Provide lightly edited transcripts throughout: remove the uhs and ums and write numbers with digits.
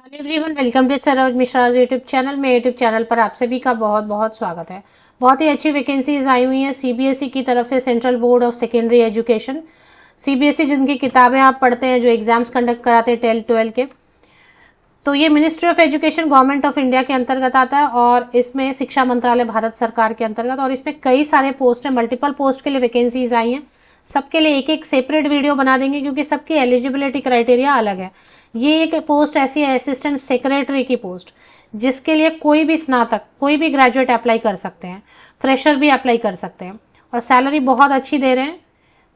Hello everyone, welcome to Saroj Mishra YouTube channel. मेरे YouTube channel पर आप सभी का बहुत बहुत स्वागत है। बहुत ही अच्छी वैकेंसीज आई हुई हैं सीबीएसई की तरफ से, central board of secondary education. CBSE जिनकी किताबें आप पढ़ते हैं, जो एग्जाम्स कंडक्ट कराते हैं 10-12 के, तो ये ministry of education government of India के अंतर्गत आता है और इसमें शिक्षा मंत्रालय भारत सरकार के अंतर्गत, और इसमें कई सारे पोस्ट हैं, मल्टीपल पोस्ट के लिए वैकेंसीज आई हैं। सबके लिए एक एक सेपरेट वीडियो बना देंगे क्योंकि सबकी एलिजिबिलिटी क्राइटेरिया अलग है। ये एक पोस्ट ऐसी है, असिस्टेंट सेक्रेटरी की पोस्ट, जिसके लिए कोई भी स्नातक, कोई भी ग्रेजुएट अप्लाई कर सकते हैं, फ्रेशर भी अप्लाई कर सकते हैं, और सैलरी बहुत अच्छी दे रहे हैं।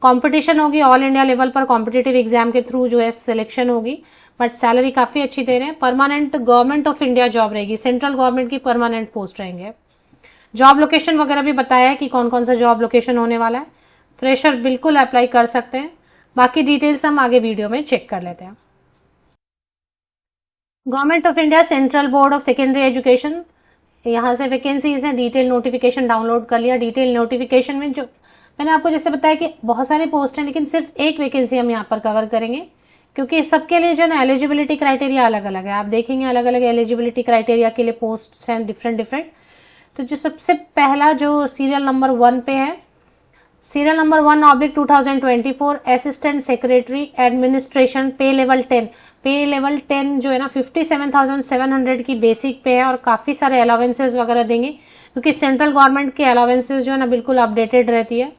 कंपटीशन होगी ऑल इंडिया लेवल पर, कॉम्पिटिटिव एग्जाम के थ्रू जो है सिलेक्शन होगी, बट सैलरी काफी अच्छी दे रहे हैं। Permanent government of India job रहेगी, सेंट्रल गवर्नमेंट की परमानेंट पोस्ट रहेंगे। जॉब लोकेशन वगैरह भी बताया है कि कौन कौन सा जॉब लोकेशन होने वाला है। फ्रेशर बिल्कुल अप्लाई कर सकते हैं। बाकी डिटेल्स हम आगे वीडियो में चेक कर लेते हैं। Government of India central board of secondary education, यहाँ से वैकेंसीज हैं। डिटेल नोटिफिकेशन डाउनलोड कर लिया। डिटेल नोटिफिकेशन में जो मैंने आपको जैसे बताया कि बहुत सारे पोस्ट हैं, लेकिन सिर्फ एक वैकेंसी हम यहाँ पर कवर करेंगे क्योंकि सबके लिए जो है ना एलिजिबिलिटी क्राइटेरिया अलग अलग है। आप देखेंगे अलग अलग एलिजिबिलिटी क्राइटेरिया के लिए पोस्ट हैं डिफरेंट डिफरेंट। तो जो सबसे पहला जो सीरियल नंबर 1 पे है, serial number 1/2024, assistant secretary administration, पे लेवल 10। पे लेवल 10 जो है ना 57,700 की बेसिक पे है, और काफी सारे अलावेंसेज वगैरह देंगे क्योंकि सेंट्रल गवर्नमेंट की अलावेंसेज जो है ना बिल्कुल अपडेटेड रहती है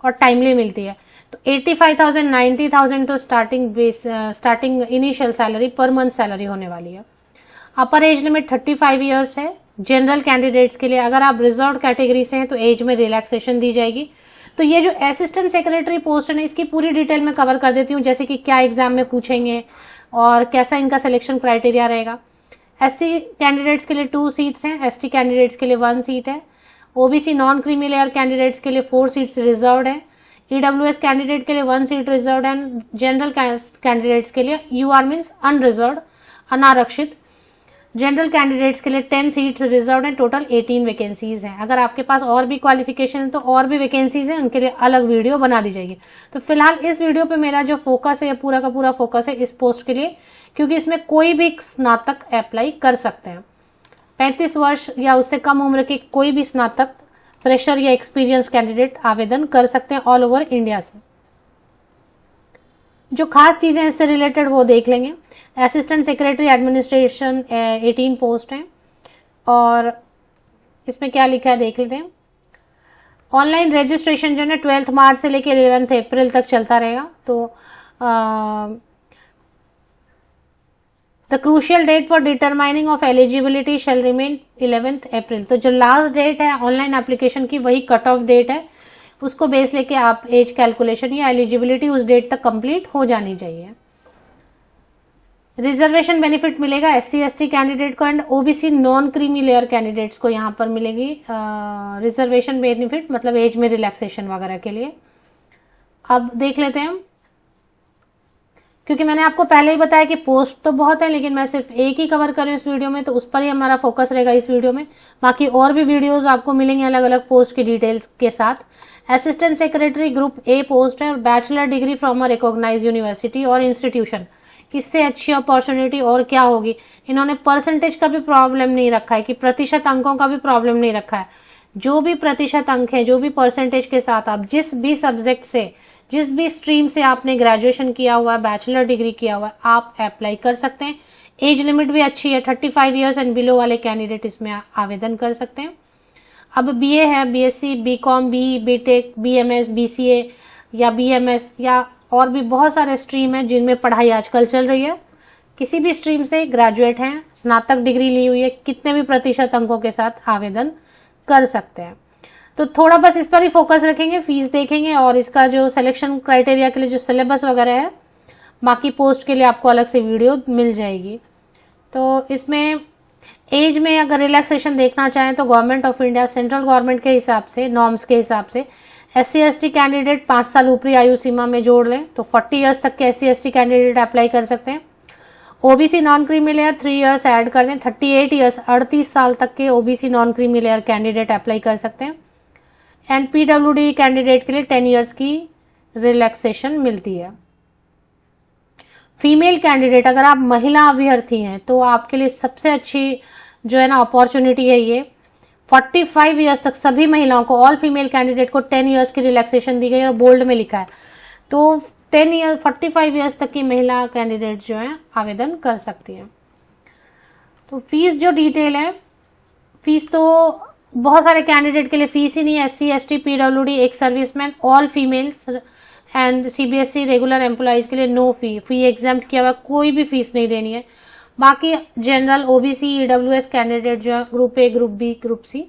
और टाइमली मिलती है। तो 85,000 90,000 तो starting initial salary per month salary होने वाली है। अपर एज लिमिट 35 ईयर्स है जनरल कैंडिडेट्स के लिए। अगर आप रिजर्व कैटेगरी से हैं तो एज में रिलैक्सेशन दी जाएगी। तो ये जो असिस्टेंट सेक्रेटरी पोस्ट है ना, इसकी पूरी डिटेल में कवर कर देती हूँ, जैसे कि क्या एग्जाम में पूछेंगे और कैसा इनका सिलेक्शन क्राइटेरिया रहेगा। एससी कैंडिडेट्स के लिए 2 सीट्स हैं, एसटी कैंडिडेट्स के लिए 1 सीट है, OBC non creamy layer candidates के लिए 4 सीट्स रिजर्व्ड है, ईडब्ल्यूएस कैंडिडेट के लिए 1 seat reserved and general candidates के लिए यूआर मीन्स अनरिजर्व्ड, अनारक्षित। जनरल कैंडिडेट्स के लिए 10 सीट्स रिजर्व्ड हैं। टोटल 18 वैकेंसीज हैं। अगर आपके पास और भी क्वालिफिकेशन है तो और भी वैकेंसीज हैं, उनके लिए अलग वीडियो बना दी जाएगी। तो फिलहाल इस वीडियो पे मेरा जो फोकस है, पूरा का पूरा फोकस है इस पोस्ट के लिए, क्योंकि इसमें कोई भी स्नातक अप्लाई कर सकते हैं। 35 वर्ष या उससे कम उम्र के कोई भी स्नातक, फ्रेशर या एक्सपीरियंस कैंडिडेट आवेदन कर सकते हैं ऑल ओवर इंडिया से। जो खास चीजें इससे रिलेटेड वो देख लेंगे। असिस्टेंट सेक्रेटरी एडमिनिस्ट्रेशन 18 पोस्ट हैं, और इसमें क्या लिखा है देख लेते हैं। ऑनलाइन रजिस्ट्रेशन जो है 12 मार्च से लेकर 11 अप्रैल तक चलता रहेगा। तो the crucial date for determining of eligibility shall remain 11 April. तो जो लास्ट डेट है ऑनलाइन एप्लीकेशन की, वही कट ऑफ डेट है। उसको बेस लेके आप एज कैलकुलेशन या एलिजिबिलिटी उस डेट तक कंप्लीट हो जानी चाहिए। रिजर्वेशन बेनिफिट मिलेगा एससी एसटी कैंडिडेट को and OBC non creamy layer candidates को यहाँ पर मिलेगी रिजर्वेशन बेनिफिट, मतलब एज में रिलैक्सेशन वगैरह के लिए। अब देख लेते हैं, क्योंकि मैंने आपको पहले ही बताया कि पोस्ट तो बहुत है, लेकिन मैं सिर्फ एक ही कवर कर रही हूँ इस वीडियो में, तो उस पर ही हमारा फोकस रहेगा इस वीडियो में। बाकी और भी वीडियोस आपको मिलेंगे अलग अलग पोस्ट की डिटेल्स के साथ। Assistant secretary group A post है, और bachelor degree from a recognised university और इंस्टीट्यूशन। इससे अच्छी अपॉर्चुनिटी और क्या होगी। इन्होंने परसेंटेज का भी प्रॉब्लम नहीं रखा है, कि प्रतिशत अंकों का भी प्रॉब्लम नहीं रखा है। जो भी प्रतिशत अंक है, जो भी परसेंटेज के साथ आप जिस भी सब्जेक्ट से, जिस भी स्ट्रीम से आपने ग्रेजुएशन किया हुआ है, बैचलर डिग्री किया हुआ है, आप अप्लाई कर सकते हैं। एज लिमिट भी अच्छी है, 35 ईयर्स एंड बिलो वाले कैंडिडेट इसमें आवेदन कर सकते हैं। अब बीए है, BSc, BCom, B, BTech, BMS, BCA या बीएमएस, या और भी बहुत सारे स्ट्रीम है जिनमें पढ़ाई आजकल चल रही है। किसी भी स्ट्रीम से ग्रेजुएट हैं, स्नातक डिग्री ली हुई है, कितने भी प्रतिशत अंकों के साथ आवेदन कर सकते हैं। तो थोड़ा बस इस पर ही फोकस रखेंगे, फीस देखेंगे और इसका जो सिलेक्शन क्राइटेरिया के लिए जो सिलेबस वगैरह है, बाकी पोस्ट के लिए आपको अलग से वीडियो मिल जाएगी। तो इसमें एज में अगर रिलैक्सेशन देखना चाहें तो government of India central government के हिसाब से, नॉर्म्स के हिसाब से, एससी एसटी कैंडिडेट 5 साल ऊपरी आयु सीमा में जोड़ लें तो 40 ईयर्स तक के एससी एसटी कैंडिडेट अप्लाई कर सकते हैं। OBC non creamy layer 3 years add कर दें, 38 ईयर्स 38 साल तक के OBC non creamy layer candidate apply कर सकते हैं। एंड पीडब्ल्यूडी कैंडिडेट के लिए 10 ईयर्स की रिलैक्सेशन मिलती है। फीमेल कैंडिडेट, अगर आप महिला अभ्यर्थी हैं तो आपके लिए सबसे अच्छी जो है ना अपॉर्चुनिटी है ये। 45 ईयर्स तक सभी महिलाओं को, ऑल फीमेल कैंडिडेट को 10 ईयर्स की रिलैक्सेशन दी गई और बोल्ड में लिखा है। तो 45 ईयर्स तक की महिला कैंडिडेट जो है आवेदन कर सकती हैं। तो फीस जो डिटेल है, फीस तो बहुत सारे कैंडिडेट के लिए फीस ही नहीं है। SC ST PWD, एक serviceman, all females and CBSE regular employees के लिए नो फी एग्जाम्प्ट किया हुआ, कोई भी फीस नहीं देनी है। बाकी जनरल, OBC, EWS कैंडिडेट जो है group A, group B, group C,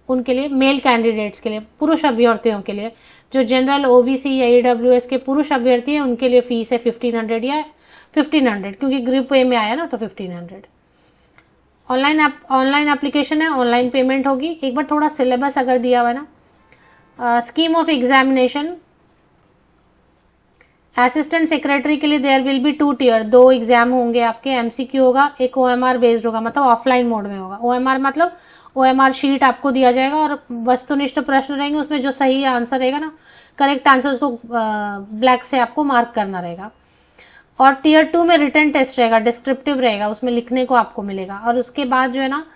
उनके लिए, मेल कैंडिडेट्स के लिए, पुरुष अभ्यर्थियों के लिए, जो जनरल, OBC या EWS के पुरुष अभ्यर्थी हैं उनके लिए फीस है 1500 या 1500, क्योंकि ग्रुप A में आया ना तो 1500। ऑनलाइन एप्लीकेशन है, ऑनलाइन पेमेंट होगी। एक बार थोड़ा सिलेबस अगर दिया हुआ है ना, scheme of examination, assistant secretary के लिए there will be 2 tier, 2 exam होंगे आपके। MCQ होगा, एक OMR बेस्ड होगा, मतलब ऑफलाइन मोड में होगा। OMR मतलब OMR शीट आपको दिया जाएगा और वस्तुनिष्ठ प्रश्न रहेंगे, उसमें जो सही आंसर रहेगा ना, करेक्ट आंसर, उसको ब्लैक से आपको मार्क करना रहेगा। और टियर 2 में रिटन टेस्ट रहेगा, डिस्क्रिप्टिव रहेगा, उसमें लिखने को आपको मिलेगा। और उसके बाद जो है ना,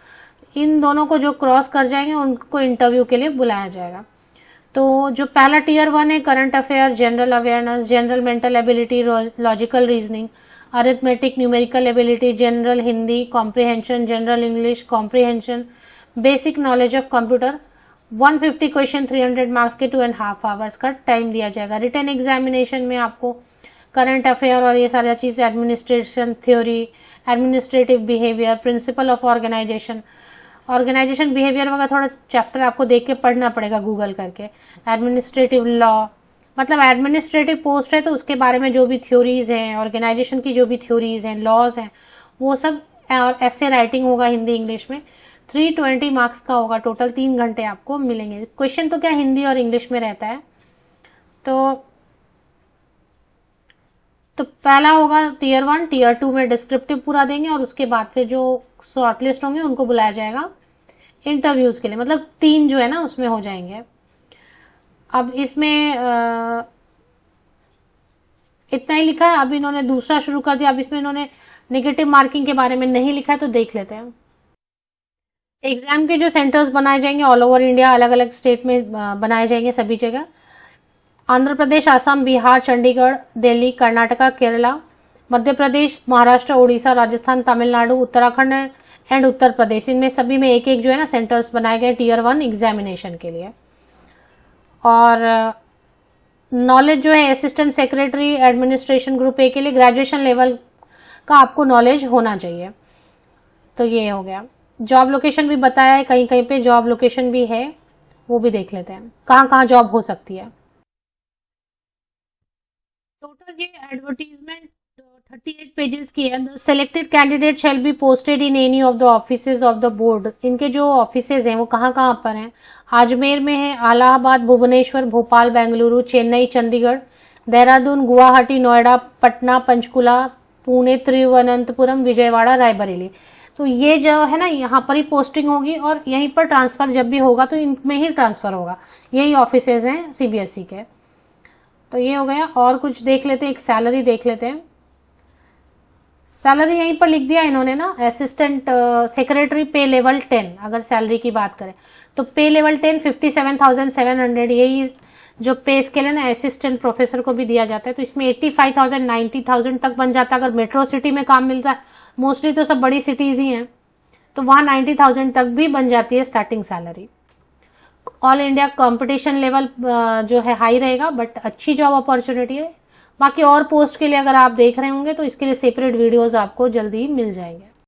इन दोनों को जो क्रॉस कर जाएंगे उनको इंटरव्यू के लिए बुलाया जाएगा। तो जो पहला टियर 1 है, current affair, general awareness, general mental ability, logical reasoning, arithmetic, numerical ability, general Hindi comprehension, general English comprehension, basic knowledge of computer. 150 question, 300 marks के 2.5 आवर्स का टाइम दिया जाएगा। रिटन एग्जामिनेशन में आपको करंट अफेयर और ये सारी चीजें, administration theory, administrative behaviour, principle of organisation behaviour वगैरह थोड़ा चैप्टर आपको देख के पढ़ना पड़ेगा गूगल करके। एडमिनिस्ट्रेटिव लॉ, मतलब एडमिनिस्ट्रेटिव पोस्ट है तो उसके बारे में जो भी थ्योरीज हैं, ऑर्गेनाइजेशन की जो भी थ्योरीज हैं, लॉज हैं, वो सब। और ऐसे राइटिंग होगा हिंदी इंग्लिश में। 320 मार्क्स का होगा टोटल, 3 घंटे आपको मिलेंगे। क्वेश्चन तो क्या हिंदी और इंग्लिश में रहता है। तो पहला होगा टियर 1, टियर 2 में डिस्क्रिप्टिव पूरा देंगे और उसके बाद फिर जो शॉर्टलिस्ट होंगे उनको बुलाया जाएगा इंटरव्यूज के लिए, मतलब 3 जो है ना उसमें हो जाएंगे। अब इसमें इतना ही लिखा है। अब इन्होंने दूसरा शुरू कर दिया। अब इसमें इन्होंने नेगेटिव मार्किंग के बारे में नहीं लिखा है, तो देख लेते हैं। एग्जाम के जो सेंटर्स बनाए जाएंगे ऑल ओवर इंडिया, अलग अलग स्टेट में बनाए जाएंगे सभी जगह। आंध्र प्रदेश, असम, बिहार, चंडीगढ़, दिल्ली, कर्नाटका, केरला, मध्य प्रदेश, महाराष्ट्र, उड़ीसा, राजस्थान, तमिलनाडु, उत्तराखंड एंड उत्तर प्रदेश, इनमें सभी में एक एक जो है ना सेंटर्स बनाए गए टियर 1 एग्जामिनेशन के लिए। और नॉलेज जो है, assistant secretary administration group A के लिए ग्रेजुएशन लेवल का आपको नॉलेज होना चाहिए। तो ये हो गया। जॉब लोकेशन भी बताया है, कहीं कहीं पे जॉब लोकेशन भी है, वो भी देख लेते हैं कहाँ कहाँ जॉब हो सकती है। टोटल ये एडवर्टीजमेंट 38 पेजेस की है। The selected candidate shall be posted in any of the offices of the board. इनके जो ऑफिसेज हैं वो कहाँ कहाँ पर हैं? अजमेर में है, इलाहाबाद, भुवनेश्वर, भोपाल, बेंगलुरु, चेन्नई, चंडीगढ़, देहरादून, गुवाहाटी, नोएडा, पटना, पंचकुला, पुणे, तिरुवनंतपुरम, विजयवाड़ा, रायबरेली। तो ये जो है ना यहाँ पर ही पोस्टिंग होगी और यहीं पर ट्रांसफर जब भी होगा तो इनमें ही ट्रांसफर होगा। यही ऑफिसेज हैं CBSE के। तो ये हो गया। और कुछ देख लेते हैं, एक सैलरी देख लेते हैं। सैलरी यहीं पर लिख दिया इन्होंने ना, असिस्टेंट सेक्रेटरी पे लेवल 10। अगर सैलरी की बात करें तो पे लेवल 10 57,700, यही जो पे स्केल है ना असिस्टेंट प्रोफेसर को भी दिया जाता है। तो इसमें 85,000 90,000 तक बन जाता है अगर मेट्रो सिटी में काम मिलता है। मोस्टली तो सब बड़ी सिटीज ही हैं, तो वहां 90,000 तक भी बन जाती है starting salary. All India competition level जो है हाई रहेगा, बट अच्छी जॉब अपॉर्चुनिटी है। बाकी और पोस्ट के लिए अगर आप देख रहे होंगे तो इसके लिए सेपरेट वीडियोस आपको जल्दी ही मिल जाएंगे।